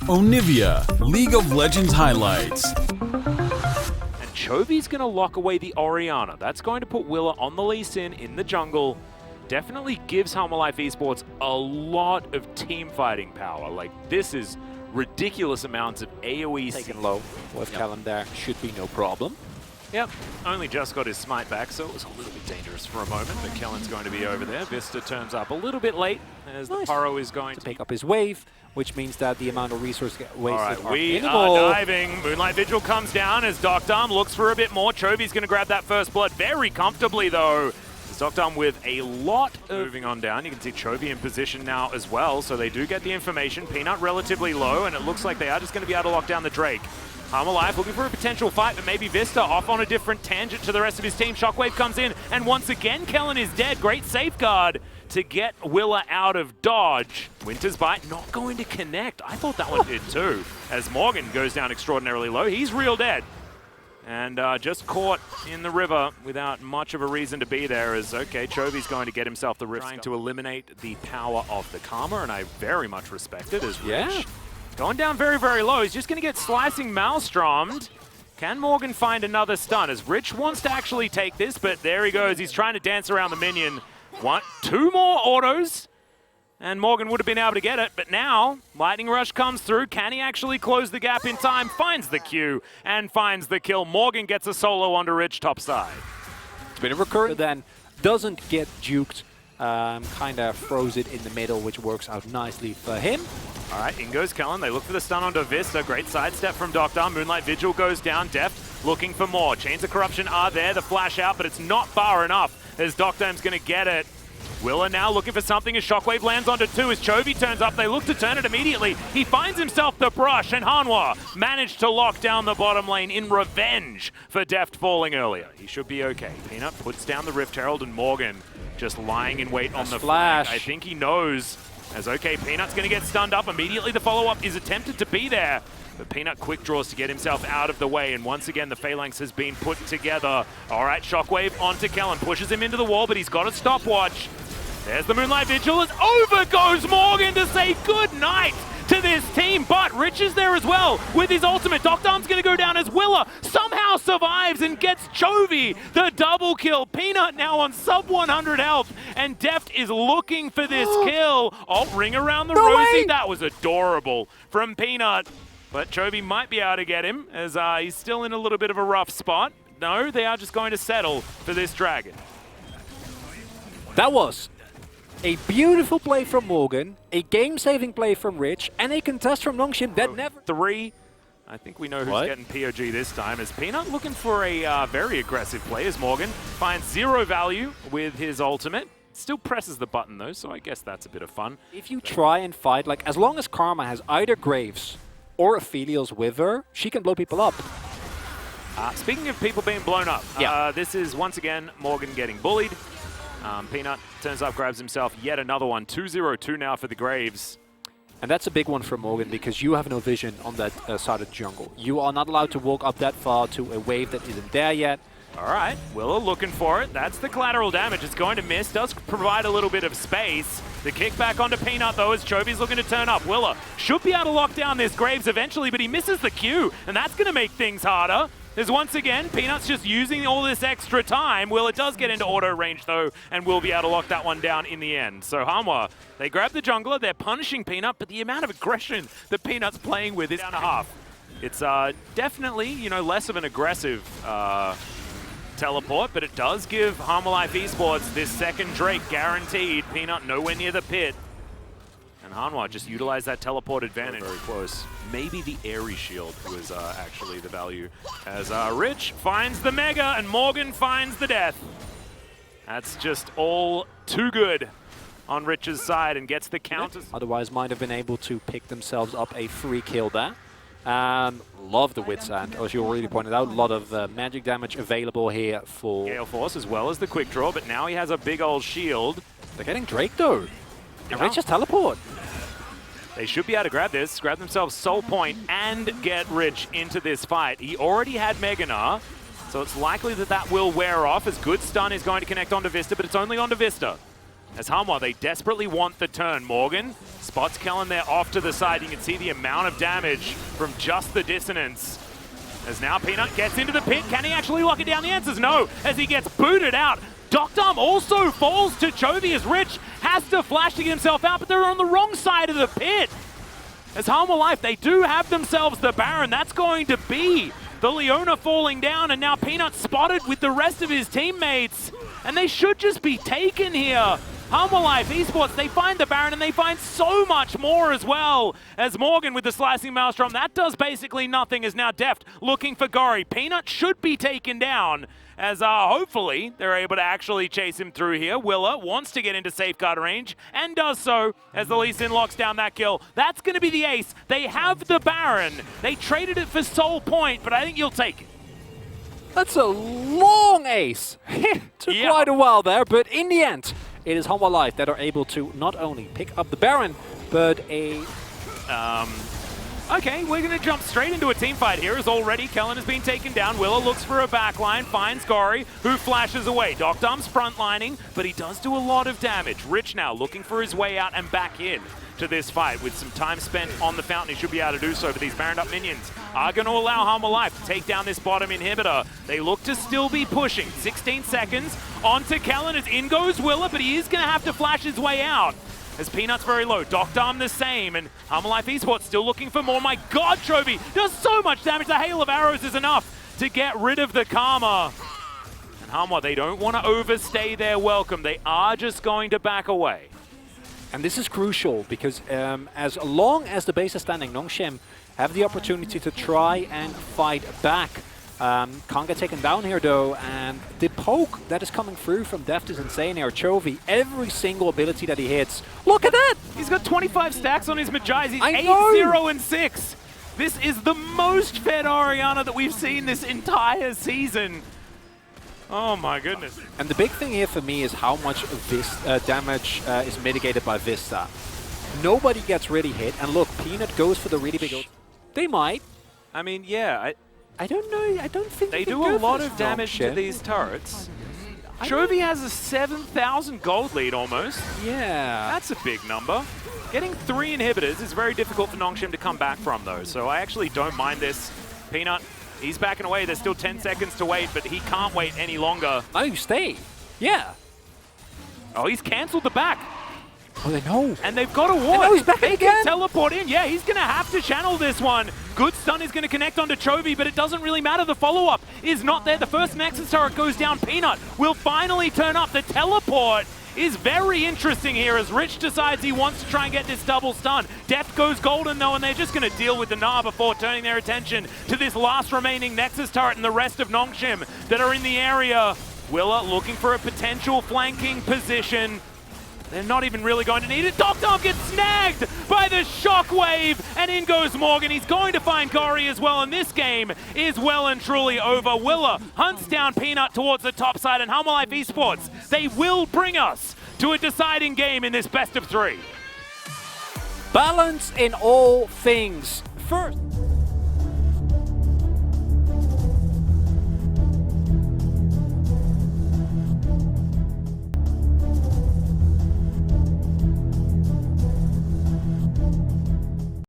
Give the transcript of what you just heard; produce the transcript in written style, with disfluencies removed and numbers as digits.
Onivia, League of Legends highlights. And Chovy's going to lock away the Orianna. That's going to put Willa on the Lee Sin in the jungle. Definitely gives Hanwha Esports a lot of team fighting power. Like, this is ridiculous amounts of AoE. Taken low with Callum there, should be no problem. Yep, only just got his smite back, so it was a little bit dangerous for a moment, but Kellen's going to be over there. Vista turns up a little bit late as the Pyro is going to pick up his wave, which means that the amount of resources get wasted. All right, we are diving. Moonlight Vigil comes down as Doctarm looks for a bit more. Chovy's going to grab that first blood very comfortably, though. Doctarm with a lot of moving on down. You can see Chovy in position now as well, so they do get the information. Peanut relatively low, and it looks like they are just going to be able to lock down the Drake. Hanwha looking for a potential fight, but maybe Vista off on a different tangent to the rest of his team. Shockwave comes in, and once again, Kellen is dead. Great safeguard to get Willa out of dodge. Winter's Bite not going to connect. I thought that one did too, as Morgan goes down extraordinarily low. He's real dead. And just caught in the river without much of a reason to be there as, okay, Chovy's going to get himself the rift. Trying to eliminate the power of the Karma, and I very much respect it as Rich. Going down very, very low. He's just going to get slicing Maelstrommed. Can Morgan find another stun? As Rich wants to actually take this, but there he goes. He's trying to dance around the minion. Two more autos, and Morgan would have been able to get it. But now, Lightning Rush comes through. Can he actually close the gap in time? Finds the Q and finds the kill. Morgan gets a solo onto Rich topside. It's been a recurring, but then doesn't get juked. Kind of throws it in the middle, which works out nicely for him. All right, in goes Kellen. They look for the stun onto Vista. Great sidestep from Doctarm. Moonlight Vigil goes down. Deft looking for more. Chains of Corruption are there. The flash out, but it's not far enough as Doctarm's going to get it. Willa now looking for something as Shockwave lands onto two. As Chovy turns up, they look to turn it immediately. He finds himself the brush, and Hanwha managed to lock down the bottom lane in revenge for Deft falling earlier. He should be okay. Peanut puts down the Rift Herald, and Morgan just lying in wait on the flank. I think he knows. As okay, Peanut's going to get stunned up. Immediately the follow-up is attempted to be there. But Peanut quick draws to get himself out of the way, and once again the Phalanx has been put together. All right, Shockwave onto Kellen, pushes him into the wall, but he's got a stopwatch. There's the Moonlight Vigil, as over goes Morgan to say good night to this team, but Rich is there as well with his ultimate. Doctarm's going to go down as Willa somehow survives and gets Chovy the double kill. Peanut now on sub 100 health, and Deft is looking for this kill. Oh, ring around the rosy. That was adorable from Peanut, but Chovy might be able to get him as he's still in a little bit of a rough spot. No, they are just going to settle for this dragon. That was a beautiful play from Morgan, a game-saving play from Rich, and a contest from Nongshim that never... Three. I think we know who's getting POG this time. Is Peanut looking for a very aggressive play as Morgan finds zero value with his ultimate. Still presses the button though, so I guess that's a bit of fun. If you try and fight, like, as long as Karma has either Graves or Aphelios with her, she can blow people up. Speaking of people being blown up, this is once again Morgan getting bullied. Peanut turns up, grabs himself yet another one. 2-0-2 now for the Graves. And that's a big one for Morgan because you have no vision on that side of the jungle. You are not allowed to walk up that far to a wave that isn't there yet. All right, Willa looking for it. That's the collateral damage. It's going to miss. Does provide a little bit of space. The kickback onto Peanut, though, as Chovy's looking to turn up. Willa should be able to lock down this Graves eventually, but he misses the Q, and that's going to make things harder. There's once again, Peanut's just using all this extra time. Willa does get into auto range, though, and will be able to lock that one down in the end. So Hanwha, they grab the jungler. They're punishing Peanut, but the amount of aggression that Peanut's playing with is down a half. It's definitely, you know, less of an aggressive teleport, but it does give Hanwha Esports this second Drake guaranteed. Peanut nowhere near the pit. And Hanwha just utilized that teleport advantage. Very close. Maybe the Airy Shield was actually the value. As Rich finds the Mega and Morgan finds the death. That's just all too good on Rich's side and gets the counters. Otherwise might have been able to pick themselves up a free kill there. Love the Wit's End, as you already pointed out. A lot of magic damage available here for Gale Force as well as the quick draw, but now he has a big old shield. They're getting Drake though. And Rich just teleport. They should be able to grab this, grab themselves Soul Point, and get Rich into this fight. He already had Meganar, so it's likely that that will wear off, as good stun is going to connect onto Vista, but it's only onto Vista. As Hanwha, they desperately want the turn. Morgan spots Kellen there off to the side. You can see the amount of damage from just the dissonance. As now Peanut gets into the pit. Can he actually lock it down? The answer's no, as he gets booted out. Doctum also falls to Chovy as Rich has to flash to get himself out, but they're on the wrong side of the pit. As Hanwha Life, they do have themselves the Baron. That's going to be the Leona falling down, and now Peanut spotted with the rest of his teammates. And they should just be taken here. Hanwha Life Esports, they find the Baron and they find so much more as well. As Morgan with the slicing maelstrom, that does basically nothing, is now Deft looking for Gory. Peanut should be taken down as hopefully they're able to actually chase him through here. Willa wants to get into safeguard range and does so as the Lee Sin locks down that kill. That's going to be the ace. They have the Baron. They traded it for Soul Point, but I think you'll take it. That's a long ace. Took quite a while there, but in the end, it is Hanwha Life that are able to not only pick up the Baron, but a... Okay, we're going to jump straight into a team fight here as already Kellen has been taken down. Willa looks for a backline, finds Gory, who flashes away. Doctum's frontlining, but he does do a lot of damage. Rich now looking for his way out and back in to this fight. With some time spent on the fountain, he should be able to do so, but these Baroned up minions are going to allow Hanwha Life to take down this bottom inhibitor. They look to still be pushing. 16 seconds onto Kellen as in goes Willa, but he is going to have to flash his way out. As Peanut's very low, Doctum the same, and Hanwha Life Esports still looking for more. My God, Chovy does so much damage. The hail of arrows is enough to get rid of the Karma. And Hanwha, they don't want to overstay their welcome. They are just going to back away. And this is crucial because as long as the base is standing, Nongshim have the opportunity to try and fight back. Can't get taken down here though, and the poke that is coming through from Deft is insane here. Chovy, every single ability that he hits. Look at that! He's got 25 stacks on his Majais. He's 8-0-6. This is the most fed Orianna that we've seen this entire season. Oh my goodness. And the big thing here for me is how much of this damage is mitigated by Vista. Nobody gets really hit, and look, Peanut goes for the really big ult. They might. I mean, yeah. I don't know. I don't think they do a lot of damage to these turrets. Chovy has a 7,000 gold lead almost. Yeah. That's a big number. Getting 3 inhibitors is very difficult for Nongshim to come back from though, so I actually don't mind this. Peanut, he's backing away. There's still 10 seconds to wait, but he can't wait any longer. No, you stay. Yeah. Oh, he's cancelled the back. Oh, they know. And they've got a ward. Oh, he's back they again. Can teleport in. Yeah, he's going to have to channel this one. Good stun is going to connect onto Chovy, but it doesn't really matter. The follow-up is not there. The first Nexus turret goes down. Peanut will finally turn up. The teleport is very interesting here as Rich decides he wants to try and get this double stun. Death goes golden though, and they're just going to deal with the Gnar before turning their attention to this last remaining Nexus turret and the rest of Nongshim that are in the area. Willa looking for a potential flanking position. They're not even really going to need it. Doctum gets snagged by the shockwave, and in goes Morgan. He's going to find Gory as well, and this game is well and truly over. Willa hunts down Peanut towards the top side, and Hanwha Life Esports, they will bring us to a deciding game in this best of 3. Balance in all things. First.